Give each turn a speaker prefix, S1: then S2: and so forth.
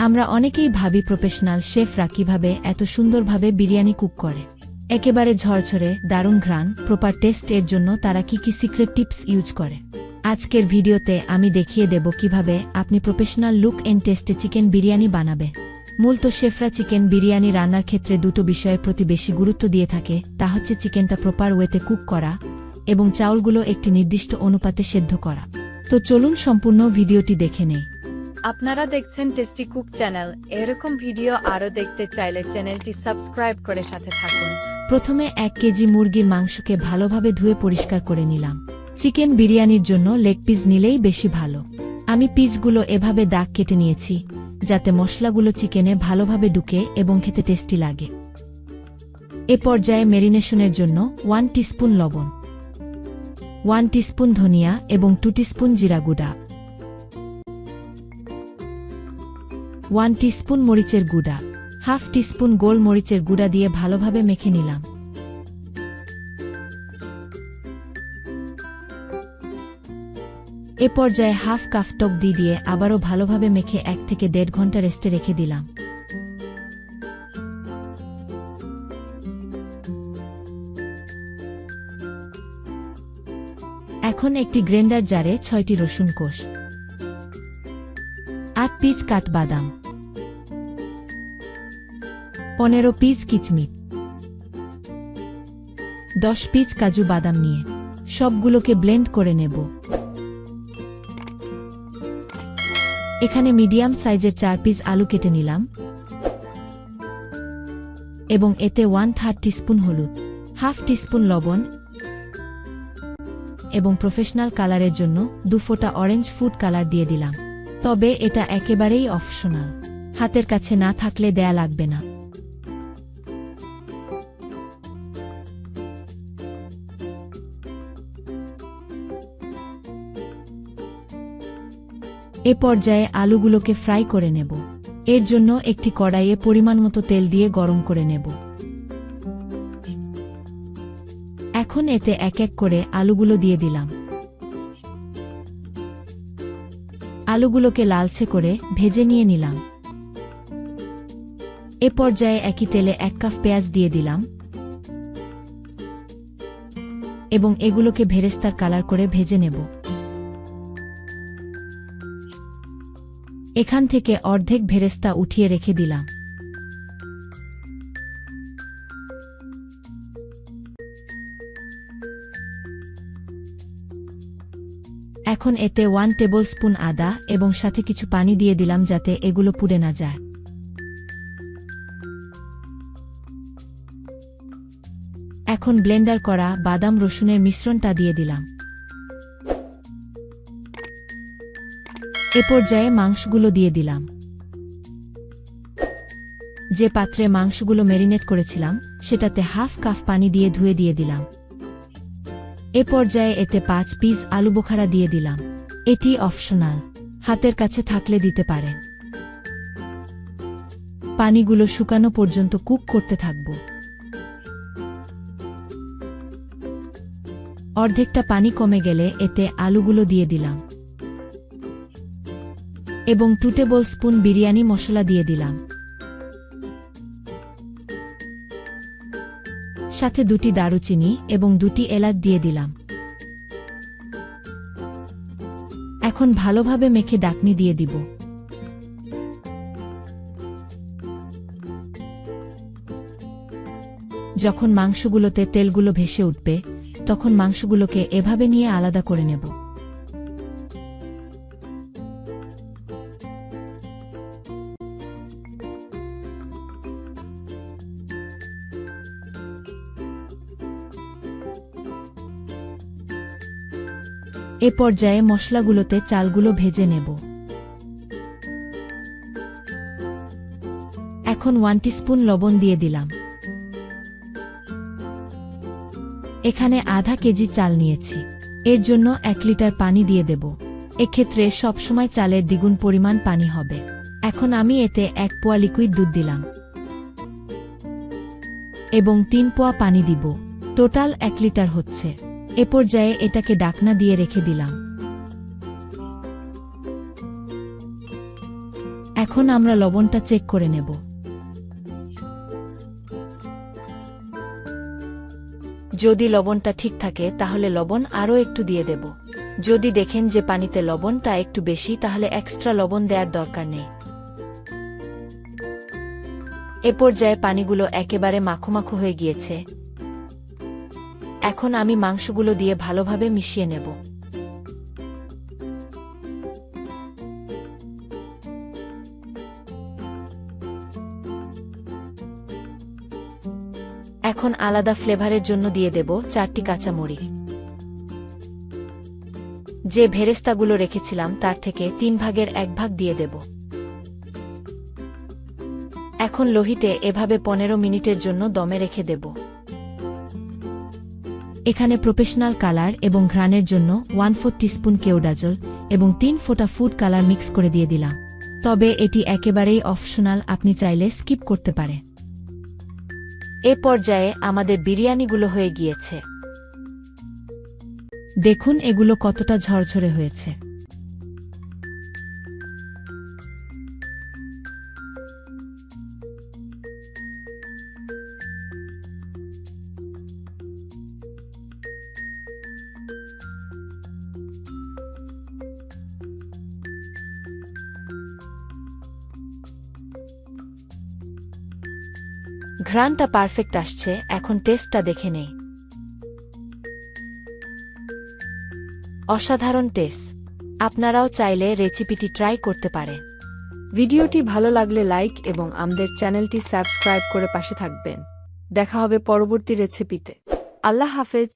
S1: আমরা অনেকেই ভাবি প্রফেশনাল শেফরা কিভাবে এত সুন্দরভাবে বিরিয়ানি কুক করে, একেবারে ঝরঝরে দারুণ ঘ্রাণ, প্রপার টেস্ট এর জন্য তারা কি কি সিক্রেট টিপস ইউজ করে। আজকের ভিডিওতে আমি দেখিয়ে দেব কিভাবে আপনি প্রফেশনাল লুক এন্ড টেস্টে চিকেন বিরিয়ানি বানাবে। মূলত শেফরা চিকেন বিরিয়ানি রান্নার ক্ষেত্রে দুটো বিষয়ের প্রতি বেশি গুরুত্ব দিয়ে থাকে, তা হচ্ছে চিকেনটা প্রপার ওয়েতে কুক করা এবং চাউলগুলো একটি নির্দিষ্ট অনুপাতে সেদ্ধ করা। তো চলুন সম্পূর্ণ ভিডিওটি দেখে নেই।
S2: আপনারা দেখছেন টেস্টি কুক চ্যানেল। এরকম ভিডিও আরও দেখতে চাইলে চ্যানেলটি সাবস্ক্রাইব করে সাথে থাকুন।
S1: প্রথমে 1 কেজি মুরগির মাংসকে ভালোভাবে ধুয়ে পরিষ্কার করে নিলাম। চিকেন বিরিয়ানির জন্য লেগ পিস নিলেই বেশি ভালো। আমি পিসগুলো এভাবে দাগ কেটে নিয়েছি যাতে মশলাগুলো চিকেনে ভালোভাবে ঢুকে এবং খেতে টেস্টি লাগে। এ পর্যায়ে ম্যারিনেশনের জন্য 1 টিস্পুন লবণ, 1 টিস্পুন ধনিয়া এবং 2 টিস্পুন জিরা গুঁড়া, 1 টিস্পুন মরিচের গুঁড়া, হাফ টিস্পুন গোল মরিচের গুঁড়া দিয়ে ভালোভাবে মেখে নিলাম। এ পর্যায়ে হাফ কাপ টক দিয়ে আবারও ভালোভাবে মেখে 1 থেকে 1.5 ঘন্টা রেস্টে রেখে দিলাম। এখন একটি গ্রাইন্ডার জারে 6টি রসুন কোষ, 8 পিস কাঠবাদাম, 15 পিস কিচমিচ, 10 পিস কাজু বাদাম নিয়ে সবগুলোকে ব্লেন্ড করে নেব। এখানে মিডিয়াম সাইজের 4 পিস আলু কেটে নিলাম এবং এতে 1/3 টিস্পুন হলুদ, হাফ টিস্পুন লবণ এবং প্রফেশনাল কালারের জন্য 2 ফোঁটা অরেঞ্জ ফুড কালার দিয়ে দিলাম। তবে এটা একেবারেই অপশনাল, হাতের কাছে না থাকলে দেয়া লাগবে না। এ পর্যায়ে আলুগুলোকে ফ্রাই করে নেব। এর জন্য একটি কড়াইয়ে পরিমাণ মতো তেল দিয়ে গরম করে নেব। এখন এতে এক এক করে আলুগুলো দিয়ে দিলাম। আলুগুলোকে লালচে করে ভেজে নিয়ে নিলাম। এ পর্যায়ে একই তেলে 1 কাপ পেঁয়াজ দিয়ে দিলাম এবং এগুলোকে ভেরেস্তার কালার করে ভেজে নেব। এখান থেকে অর্ধেক ভেরেস্তা উঠিয়ে রেখে দিলাম। এখন এতে 1 টেবিল স্পুন আদা এবং সাথে কিছু পানি দিয়ে দিলাম যাতে এগুলো পুড়ে না যায়। এখন ব্লেন্ডার করা বাদাম রসুনের মিশ্রণটা দিয়ে দিলাম। এ পর্যায়ে মাংসগুলো দিয়ে দিলাম। যে পাত্রে মাংসগুলো ম্যারিনেট করেছিলাম সেটাতে হাফ কাপ পানি দিয়ে ধুয়ে দিয়ে দিলাম। এ পর্যায়ে এতে 5 পিস আলু বোখারা দিয়ে দিলাম। এটি অপশনাল, হাতের কাছে থাকলে দিতে পারেন। পানিগুলো শুকানো পর্যন্ত কুক করতে থাকব। অর্ধেকটা পানি কমে গেলে এতে আলুগুলো দিয়ে দিলাম এবং 2 টেবিল স্পুন বিরিয়ানি মশলা দিয়ে দিলাম। সাথে 2টি দারুচিনি এবং 2টি এলাচ দিয়ে দিলাম। এখন ভালোভাবে মেখে ঢাকনি দিয়ে দিব। যখন মাংসগুলোতে তেলগুলো ভেসে উঠবে তখন মাংসগুলোকে এভাবে নিয়ে আলাদা করে নেব। এ পর্যায়ে মশলাগুলোতে চালগুলো ভেজে নেব। এখন 1 টিস্পুন লবণ দিয়ে দিলাম। এখানে আধা কেজি চাল নিয়েছি, এর জন্য 1 লিটার পানি দিয়ে দেব। এক্ষেত্রে সবসময় চালের দ্বিগুণ পরিমাণ পানি হবে। এখন আমি এতে 1 পোয়া লিকুইড দুধ দিলাম এবং 3 পোয়া পানি দিব। টোটাল 1 লিটার হচ্ছে। এ পর্যায়ে এটাকে ঢাকনা দিয়ে রেখে দিলাম। এখন আমরা লবণটা চেক করে নেব। যদি লবণটা ঠিক থাকে তাহলে লবণ আরও একটু দিয়ে দেব। যদি দেখেন যে পানিতে লবণটা একটু বেশি তাহলে এক্সট্রা লবণ দেওয়ার দরকার নেই। এ পর্যায়ে পানিগুলো একেবারে মাখো হয়ে গিয়েছে। এখন আমি মাংসগুলো দিয়ে ভালোভাবে মিশিয়ে নেব। এখন আলাদা ফ্লেভারের জন্য দিয়ে দেব 4টি কাঁচামরিচ। যে ভেরেস্তাগুলো রেখেছিলাম তার থেকে 3 ভাগের 1 ভাগ দিয়ে দেব। এখন লোহিতে এভাবে 15 মিনিটের জন্য দমে রেখে দেব। এখানে প্রফেশনাল কালার এবং ঘ্রাণের জন্য 1/4 টিস্পুন কেওড়া জল এবং 3 ফোঁটা ফুড কালার মিক্স করে দিয়ে দিলাম। তবে এটি একেবারেই অপশনাল, আপনি চাইলে স্কিপ করতে পারে। এ পর্যায়ে আমাদের বিরিয়ানিগুলো হয়ে গিয়েছে। দেখুন এগুলো কতটা ঝরঝরে হয়েছে। ঘ্রাণটা পারফেক্ট আসছে, এখন টেস্টটা দেখে নেই। অসাধারণ টেস্ট। আপনারাও চাইলে রেসিপিটি ট্রাই করতে পারেন।
S2: ভিডিওটি ভালো লাগলে লাইক এবং আমাদের চ্যানেলটি সাবস্ক্রাইব করে পাশে থাকবেন। দেখা হবে পরবর্তী রেসিপিতে। আল্লাহ হাফেজ।